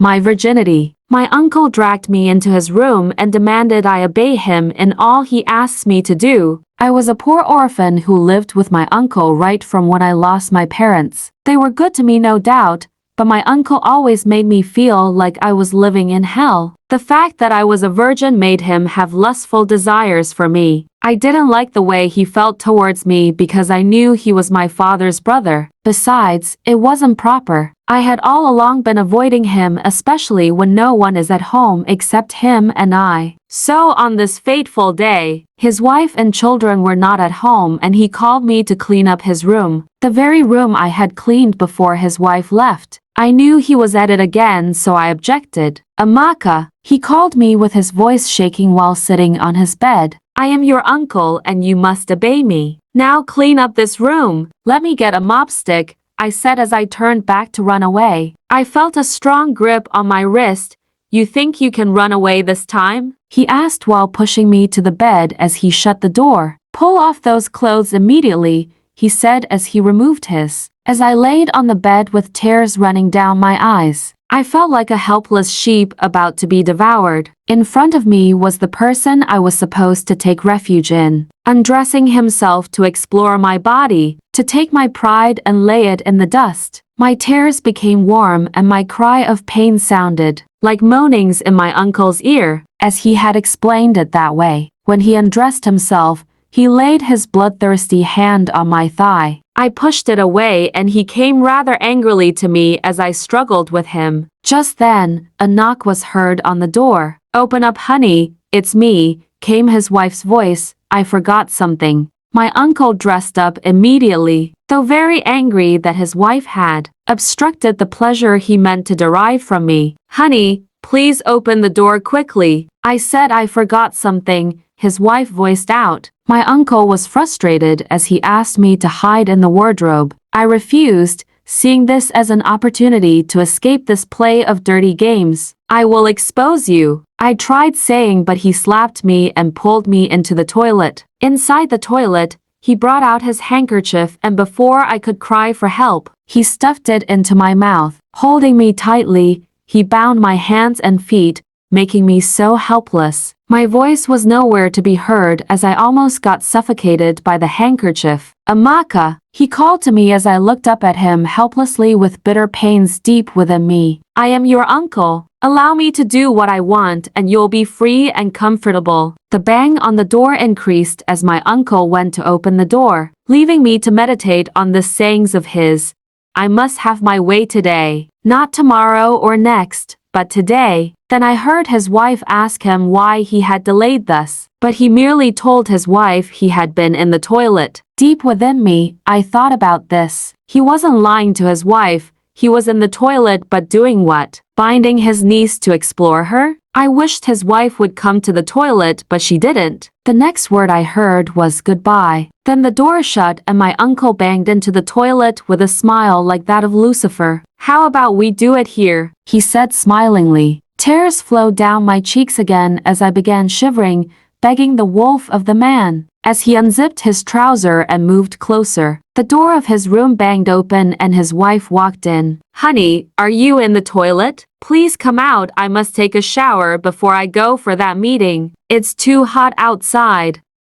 My virginity. My uncle dragged me into his room and demanded I obey him in all he asks me to do. I was a poor orphan who lived with my uncle right from when I lost my parents. They were good to me, no doubt, but my uncle always made me feel like I was living in hell. The fact that I was a virgin made him have lustful desires for me. I didn't like the way he felt towards me because I knew he was my father's brother. Besides, it wasn't proper. I had all along been avoiding him, especially when no one is at home except him and I. So on this fateful day, his wife and children were not at home and he called me to clean up his room, the very room I had cleaned before his wife left. I knew he was at it again, so I objected. Amaka, he called me with his voice shaking while sitting on his bed. I am your uncle and you must obey me. Now clean up this room. Let me get a mop stick, I said as I turned back to run away. I felt a strong grip on my wrist. You think you can run away this time? He asked while pushing me to the bed as he shut the door. Pull off those clothes immediately, he said as he removed his. As I laid on the bed with tears running down my eyes, I felt like a helpless sheep about to be devoured. In front of me was the person I was supposed to take refuge in, undressing himself to explore my body, to take my pride and lay it in the dust. My tears became warm and my cry of pain sounded like moanings in my uncle's ear, as he had explained it that way. When he undressed himself, he laid his bloodthirsty hand on my thigh. I pushed it away and he came rather angrily to me as I struggled with him. Just then, a knock was heard on the door. Open up, honey, it's me, came his wife's voice. I forgot something. My uncle dressed up immediately, though very angry that his wife had obstructed the pleasure he meant to derive from me. Honey, please open the door quickly. I said I forgot something, his wife voiced out. My uncle was frustrated as he asked me to hide in the wardrobe. I refused, seeing this as an opportunity to escape this play of dirty games. I will expose you, I tried saying, but he slapped me and pulled me into the toilet. Inside the toilet, he brought out his handkerchief and before I could cry for help, he stuffed it into my mouth. Holding me tightly, he bound my hands and feet, making me so helpless. My voice was nowhere to be heard as I almost got suffocated by the handkerchief. Amaka, he called to me as I looked up at him helplessly with bitter pains deep within me. I am your uncle. Allow me to do what I want and you'll be free and comfortable. The bang on the door increased as my uncle went to open the door, leaving me to meditate on the sayings of his. I must have my way today, not tomorrow or next, but today. Then I heard his wife ask him why he had delayed thus, but he merely told his wife he had been in the toilet. Deep within me, I thought about this. He wasn't lying to his wife. He was in the toilet, but doing what? Binding his niece to explore her? I wished his wife would come to the toilet, but she didn't. The next word I heard was goodbye. Then the door shut and my uncle banged into the toilet with a smile like that of Lucifer. How about we do it here? He said smilingly. Tears flowed down my cheeks again as I began shivering, begging the wolf of the man. As he unzipped his trouser and moved closer, the door of his room banged open and his wife walked in. Honey, are you in the toilet? Please come out, I must take a shower before I go for that meeting. It's too hot outside.